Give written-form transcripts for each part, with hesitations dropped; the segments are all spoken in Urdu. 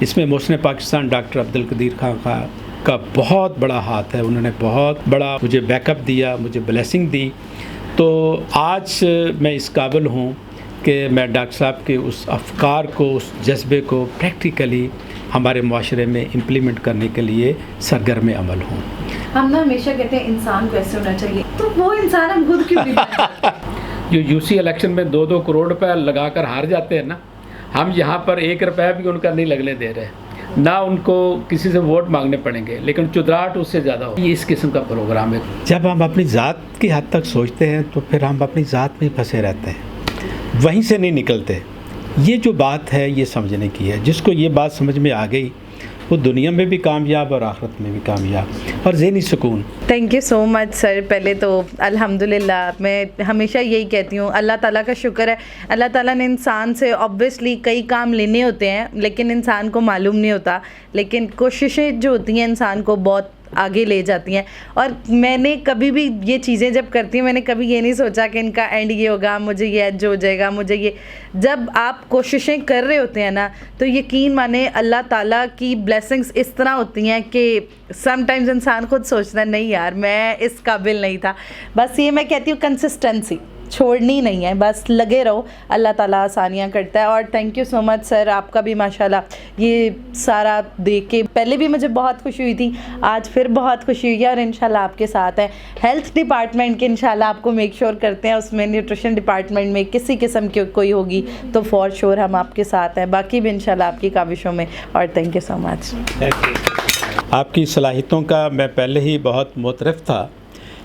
اس میں محسن پاکستان ڈاکٹر عبدالقدیر خان کا بہت بڑا ہاتھ ہے. انہوں نے بہت بڑا مجھے بیک اپ دیا, مجھے بلیسنگ دی. تو آج میں اس قابل ہوں کہ میں ڈاکٹر صاحب کے اس افکار کو, اس جذبے کو پریکٹیکلی ہمارے معاشرے میں امپلیمنٹ کرنے کے لیے سرگرم عمل ہوں. ہم نا ہمیشہ کہتے ہیں انسان کو ایسے ہونا چاہیے, تو وہ انسان ہم خود کیوں نہیں بن سکتے؟ جو یو سی الیکشن میں 2-2 کروڑ روپے لگا کر ہار جاتے ہیں نا, ہم یہاں پر 1 روپیہ بھی ان کا نہیں لگنے دے رہے, نہ ان کو کسی سے ووٹ مانگنے پڑیں گے, لیکن چدراہٹ اس سے زیادہ ہو. یہ اس قسم کا پروگرام ہے. جب ہم اپنی ذات کی حد تک سوچتے ہیں تو پھر ہم اپنی ذات میں پھنسے رہتے ہیں, وہیں سے نہیں نکلتے. یہ جو بات ہے یہ سمجھنے کی ہے. جس کو یہ بات سمجھ میں آ گئی وہ دنیا میں بھی کامیاب اور آخرت میں بھی کامیاب, اور ذہنی سکون. تھینک یو سو مچ سر. پہلے تو الحمدللہ میں ہمیشہ یہی کہتی ہوں, اللہ تعالیٰ کا شکر ہے, اللہ تعالیٰ نے انسان سے آبویسلی کئی کام لینے ہوتے ہیں لیکن انسان کو معلوم نہیں ہوتا, لیکن کوششیں جو ہوتی ہیں انسان کو بہت آگے لے جاتی ہیں. اور میں نے کبھی بھی یہ چیزیں جب کرتی ہوں میں نے کبھی یہ نہیں سوچا کہ ان کا اینڈ یہ ہوگا, مجھے یہ ایج ہو جائے گا, مجھے یہ. جب آپ کوششیں کر رہے ہوتے ہیں نا تو یقین مانیں اللہ تعالیٰ کی بلیسنگس اس طرح ہوتی ہیں کہ سم ٹائمز انسان خود سوچتا ہے نہیں یار میں اس قابل نہیں تھا. بس یہ میں کہتی ہوں کنسسٹنسی چھوڑنی نہیں ہے, بس لگے رہو, اللہ تعالیٰ آسانیاں کرتا ہے. اور تھینک یو سو مچ سر, آپ کا بھی ماشاءاللہ یہ سارا دیکھ کے پہلے بھی مجھے بہت خوشی ہوئی تھی, آج پھر بہت خوشی ہوئی ہے, اور انشاءاللہ آپ کے ساتھ ہیں. ہیلتھ ڈپارٹمنٹ کے انشاءاللہ آپ کو میک شور کرتے ہیں, اس میں نیوٹریشن ڈپارٹمنٹ میں کسی قسم کی کوئی ہوگی تو فور شور ہم آپ کے ساتھ ہیں, باقی بھی انشاءاللہ آپ کی کاوشوں میں. اور تھینک یو سو مچ. آپ کی صلاحیتوں کا میں پہلے ہی بہت متعارف تھا,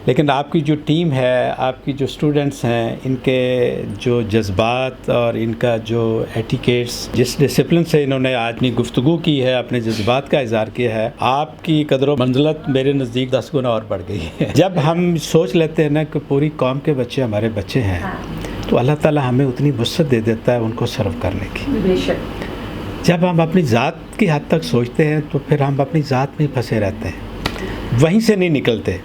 لیکن آپ کی جو ٹیم ہے, آپ کی جو اسٹوڈنٹس ہیں, ان کے جو جذبات اور ان کا جو ایٹیکیٹس, جس ڈسپلن سے انہوں نے آج اپنی گفتگو کی ہے, اپنے جذبات کا اظہار کیا ہے, آپ کی قدر و منزلت میرے نزدیک 10 گنا اور بڑھ گئی ہے. جب ہم سوچ لیتے ہیں نا کہ پوری قوم کے بچے ہمارے بچے ہیں, تو اللہ تعالیٰ ہمیں اتنی وسعت دے دیتا ہے ان کو سرو کرنے کی. بے شک. جب ہم اپنی ذات کی حد تک سوچتے ہیں تو پھر ہم اپنی ذات میں پھنسے رہتے ہیں, وہیں سے نہیں نکلتے.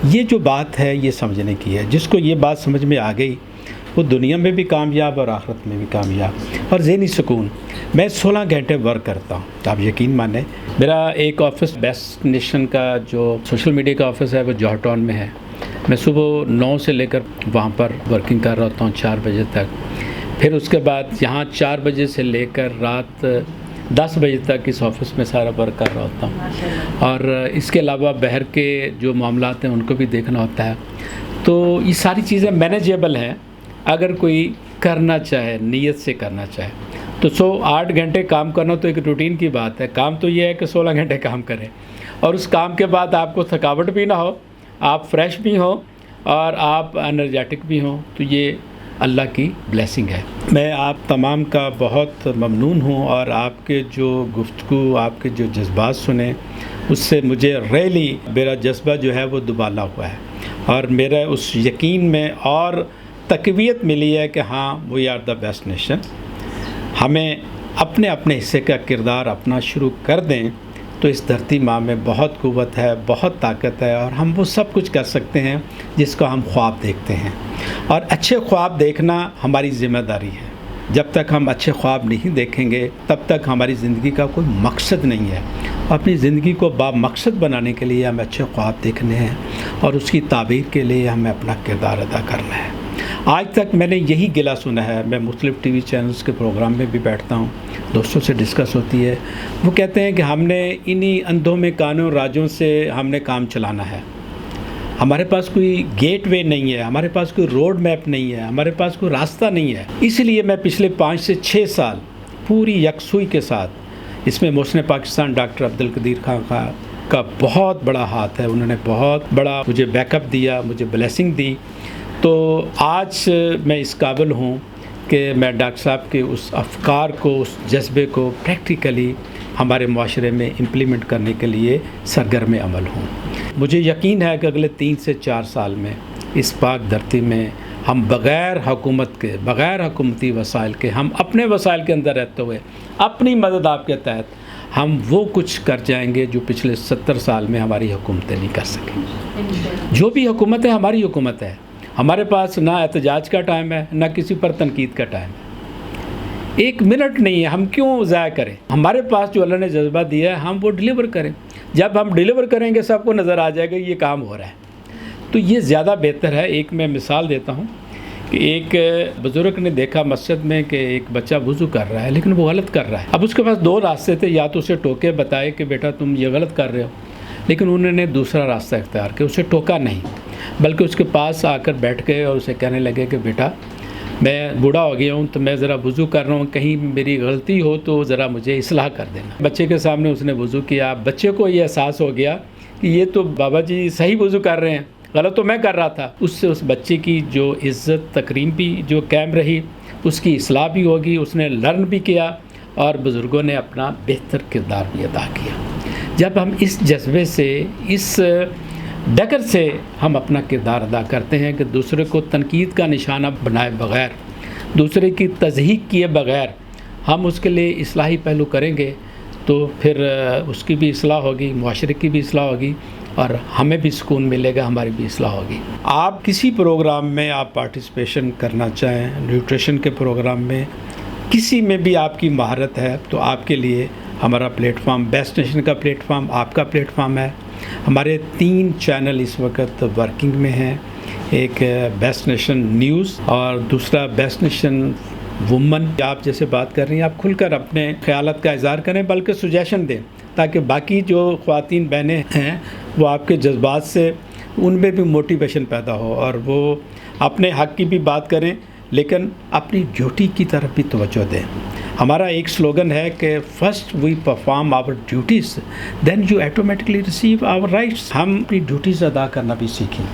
یہ جو بات ہے یہ سمجھنے کی ہے. جس کو یہ بات سمجھ میں آ گئی وہ دنیا میں بھی کامیاب اور آخرت میں بھی کامیاب, اور ذہنی سکون. میں 16 گھنٹے ورک کرتا ہوں, آپ یقین مانیں. میرا ایک آفس بیسٹ نیشن کا جو سوشل میڈیا کا آفس ہے وہ جوہر ٹاؤن میں ہے. میں صبح 9 سے لے کر وہاں پر ورکنگ کر رہا ہوتا ہوں 4 بجے تک. پھر اس کے بعد یہاں 4 بجے سے لے کر رات 10 بجے تک اس آفس میں سارا ورک کر رہا ہوتا ہوں, اور اس کے علاوہ باہر کے جو معاملات ہیں ان کو بھی دیکھنا ہوتا ہے. تو یہ ساری چیزیں مینیجیبل ہیں اگر کوئی کرنا چاہے, نیت سے کرنا چاہے. تو 8 گھنٹے کام کرنا تو ایک روٹین کی بات ہے. کام تو یہ ہے کہ 16 گھنٹے کام کریں, اور اس کام کے بعد آپ کو تھکاوٹ بھی نہ ہو, آپ فریش بھی ہوں اور آپ انرجیٹک بھی ہوں. تو یہ اللہ کی بلیسنگ ہے. میں آپ تمام کا بہت ممنون ہوں, اور آپ کے جو گفتگو, آپ کے جو جذبات سنے, اس سے مجھے ریلی میرا جذبہ جو ہے وہ دوبالا ہوا ہے, اور میرا اس یقین میں اور تقویت ملی ہے کہ ہاں we are the best nation. ہمیں اپنے اپنے حصے کا کردار اپنا شروع کر دیں تو اس دھرتی ماں میں بہت قوت ہے, بہت طاقت ہے, اور ہم وہ سب کچھ کر سکتے ہیں جس کو ہم خواب دیکھتے ہیں. اور اچھے خواب دیکھنا ہماری ذمہ داری ہے. جب تک ہم اچھے خواب نہیں دیکھیں گے تب تک ہماری زندگی کا کوئی مقصد نہیں ہے. اپنی زندگی کو با مقصد بنانے کے لیے ہمیں اچھے خواب دیکھنے ہیں, اور اس کی تعبیر کے لیے ہمیں اپنا کردار ادا کرنا ہے. آج تک میں نے یہی گلہ سنا ہے. میں مختلف ٹی وی چینلز کے پروگرام میں بھی بیٹھتا ہوں, دوستوں سے ڈسکس ہوتی ہے. وہ کہتے ہیں کہ ہم نے انہی اندھوں میں کانوں راجوں سے ہم نے کام چلانا ہے. ہمارے پاس کوئی گیٹ وے نہیں ہے, ہمارے پاس کوئی روڈ میپ نہیں ہے, ہمارے پاس کوئی راستہ نہیں ہے. اس لیے میں پچھلے 5 سے 6 سال پوری یکسوئی کے ساتھ, اس میں محسن پاکستان ڈاکٹر عبدالقدیر خان کا بہت بڑا ہاتھ ہے. انہوں نے بہت بڑا مجھے بیک اپ دیا, مجھے بلیسنگ دی. تو آج میں اس قابل ہوں کہ میں ڈاکٹر صاحب کے اس افکار کو, اس جذبے کو پریکٹیکلی ہمارے معاشرے میں امپلیمنٹ کرنے کے لیے سرگرم عمل ہوں. مجھے یقین ہے کہ اگلے 3 سے 4 سال میں اس پاک دھرتی میں ہم بغیر حکومت کے, بغیر حکومتی وسائل کے, ہم اپنے وسائل کے اندر رہتے ہوئے اپنی مدد آپ کے تحت ہم وہ کچھ کر جائیں گے جو پچھلے 70 سال میں ہماری حکومتیں نہیں کر سکیں. جو بھی حکومت ہے ہماری حکومت ہے. ہمارے پاس نہ احتجاج کا ٹائم ہے, نہ کسی پر تنقید کا ٹائم ہے. ایک منٹ نہیں ہے، ہم کیوں ضائع کریں؟ ہمارے پاس جو اللہ نے جذبہ دیا ہے ہم وہ ڈیلیور کریں. جب ہم ڈیلیور کریں گے سب کو نظر آ جائے گا یہ کام ہو رہا ہے. تو یہ زیادہ بہتر ہے. ایک میں مثال دیتا ہوں کہ ایک بزرگ نے دیکھا مسجد میں کہ ایک بچہ وضو کر رہا ہے لیکن وہ غلط کر رہا ہے. اب اس کے پاس دو راستے تھے، یا تو اسے ٹوکے بتائے کہ بیٹا تم یہ غلط کر رہے ہو، لیکن انہوں نے دوسرا راستہ اختیار کیا، اسے ٹوکا نہیں بلکہ اس کے پاس آ کر بیٹھ گئے اور اسے کہنے لگے کہ بیٹا میں بوڑھا ہو گیا ہوں تو میں ذرا وضو کر رہا ہوں، کہیں میری غلطی ہو تو ذرا مجھے اصلاح کر دینا. بچے کے سامنے اس نے وضو کیا. بچے کو یہ احساس ہو گیا کہ یہ تو بابا جی صحیح وضو کر رہے ہیں، غلط تو میں کر رہا تھا. اس سے اس بچے کی جو عزت تکریم بھی جو قائم رہی، اس کی اصلاح بھی ہوگی، اس نے لرن بھی کیا اور بزرگوں نے اپنا بہتر کردار بھی ادا کیا. جب ہم اس جذبے سے، اس ڈگر سے ہم اپنا کردار ادا کرتے ہیں کہ دوسرے کو تنقید کا نشانہ بنائے بغیر، دوسرے کی تضحیق کیے بغیر ہم اس کے لیے اصلاحی پہلو کریں گے تو پھر اس کی بھی اصلاح ہوگی، معاشرے کی بھی اصلاح ہوگی اور ہمیں بھی سکون ملے گا، ہماری بھی اصلاح ہوگی. آپ کسی پروگرام میں آپ پارٹیسپیشن کرنا چاہیں، نیوٹریشن کے پروگرام میں، کسی میں بھی آپ کی مہارت ہے تو آپ کے لیے ہمارا پلیٹ فارم بیسٹ نیشن کا پلیٹ فارم آپ کا پلیٹ فارم ہے. ہمارے 3 چینل اس وقت ورکنگ میں ہیں. ایک بیسٹ نیشن نیوز اور دوسرا بیسٹ نیشن وومن. آپ جیسے بات کر رہی ہیں آپ کھل کر اپنے خیالات کا اظہار کریں، بلکہ سجیشن دیں تاکہ باقی جو خواتین بہنیں ہیں وہ آپ کے جذبات سے ان میں بھی موٹیویشن پیدا ہو اور وہ اپنے حق کی بھی بات کریں لیکن اپنی ڈیوٹی کی طرف بھی توجہ دیں. ہمارا ایک سلوگن ہے کہ first we perform our duties then you automatically receive our rights. ہم اپنی ڈیوٹیز ادا کرنا بھی سیکھیں.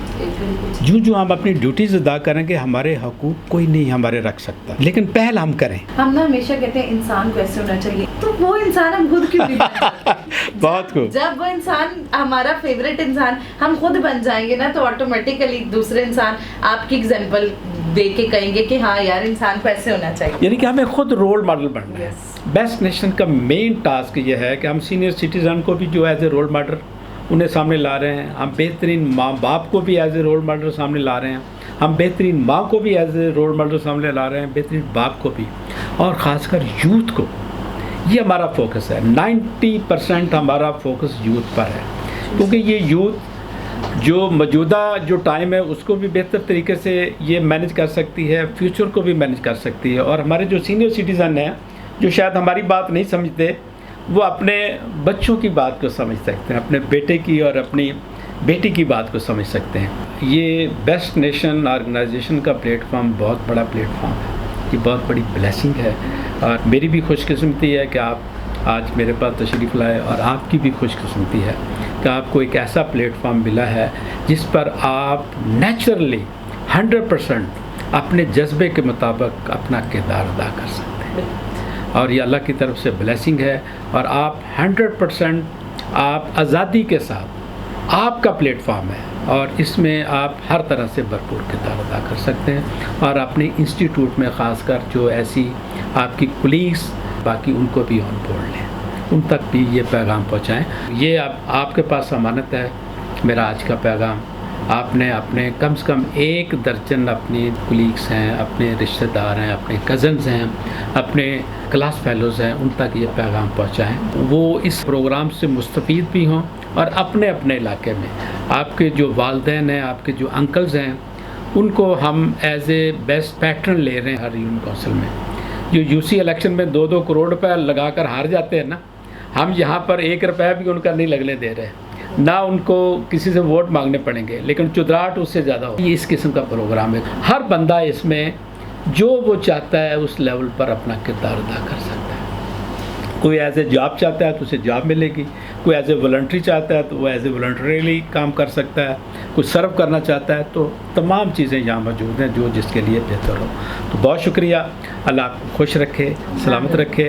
جو ہم اپنی ڈیوٹیز ادا کریں گے ہمارے حقوق کوئی نہیں ہمارے رکھ سکتا، لیکن پہل ہم کریں. ہم نا ہمیشہ کہتے ہیں انسان کو ایسے ہونا چاہیے، تو وہ انسان ہم خود کیوں نہیں بن جاتے؟ بہت خوب. جب وہ انسان ہمارا فیوریٹ انسان ہم خود بن جائیں گے نا تو آٹومیٹیکلی دوسرے انسان آپ کی ایگزامپل دے کے کہیں گے کہ ہاں یار انسان کو ایسے ہونا چاہیے. یعنی کہ ہمیں خود رول ماڈل بننا ہے. بیسٹ نیشن کا مین ٹاسک یہ ہے کہ ہم سینئر سٹیزن کو بھی جو ایز اے رول ماڈل انہیں سامنے لا رہے ہیں، ہم بہترین ماں باپ کو بھی ایز اے رول ماڈل سامنے لا رہے ہیں، ہم بہترین ماں کو بھی ایز اے رول ماڈل سامنے لا رہے ہیں، بہترین باپ کو بھی، اور خاص کر یوتھ کو. یہ ہمارا فوکس ہے. 90% ہمارا فوکس یوتھ پر ہے کیونکہ یہ یوتھ جو موجودہ جو ٹائم ہے اس کو بھی بہتر طریقے سے یہ مینج کر سکتی ہے، فیوچر کو بھی مینج کر سکتی ہے. اور ہمارے جو سینئر سٹیزن ہیں جو شاید ہماری بات نہیں سمجھتے وہ اپنے بچوں کی بات کو سمجھ سکتے ہیں، اپنے بیٹے کی اور اپنی بیٹی کی بات کو سمجھ سکتے ہیں. یہ بیسٹ نیشن آرگنائزیشن کا پلیٹ فارم بہت بڑا پلیٹ فارم ہے، یہ بہت بڑی بلیسنگ ہے اور میری بھی خوش قسمتی ہے کہ آپ آج میرے پاس تشریف لائے اور آپ کی بھی خوش قسمتی ہے کہ آپ کو ایک ایسا پلیٹ فارم ملا ہے جس پر آپ نیچرلی 100% اپنے جذبے کے مطابق اپنا کردار ادا کر سکتے ہیں اور یہ اللہ کی طرف سے بلیسنگ ہے. اور آپ 100% آپ آزادی کے ساتھ آپ کا پلیٹ فارم ہے اور اس میں آپ ہر طرح سے بھرپور کردار ادا کر سکتے ہیں. اور اپنے انسٹیٹیوٹ میں خاص کر جو ایسی آپ کی کولیگس باقی ان کو بھی آن بورڈ لیں، ان تک بھی یہ پیغام پہنچائیں. یہ آپ کے پاس امانت ہے. میرا آج کا پیغام آپ نے اپنے کم سے کم 1 درجن اپنی کولیگس ہیں، اپنے رشتہ دار ہیں، اپنے کزنز ہیں، اپنے کلاس فیلوز ہیں، ان تک یہ پیغام پہنچائیں. وہ اس پروگرام سے مستفید بھی ہوں اور اپنے اپنے علاقے میں آپ کے جو والدین ہیں، آپ کے جو انکلز ہیں، ان کو ہم ایز اے بیسٹ پیٹرن لے رہے ہیں. ہر یونین کونسل میں جو یو سی الیکشن میں 2-2 کروڑ روپے لگا کر ہار جاتے ہیں نا، ہم یہاں پر 1 روپے بھی ان کا نہیں لگنے دے رہے، نہ ان کو کسی سے ووٹ مانگنے پڑیں گے، لیکن چدراہٹ اس سے زیادہ ہو. یہ اس قسم کا پروگرام ہے. ہر بندہ اس میں جو وہ چاہتا ہے اس لیول پر اپنا کردار ادا کر سکتا ہے. کوئی ایز اے جاب چاہتا ہے تو اسے جاب ملے گی، کوئی ایز اے والنٹری چاہتا ہے تو وہ ایز اے والنٹریلی کام کر سکتا ہے، کوئی سرو کرنا چاہتا ہے. تو تمام چیزیں یہاں موجود ہیں جو جس کے لیے بہتر ہو. تو بہت شکریہ. اللہ آپ کو خوش رکھے، سلامت رکھے.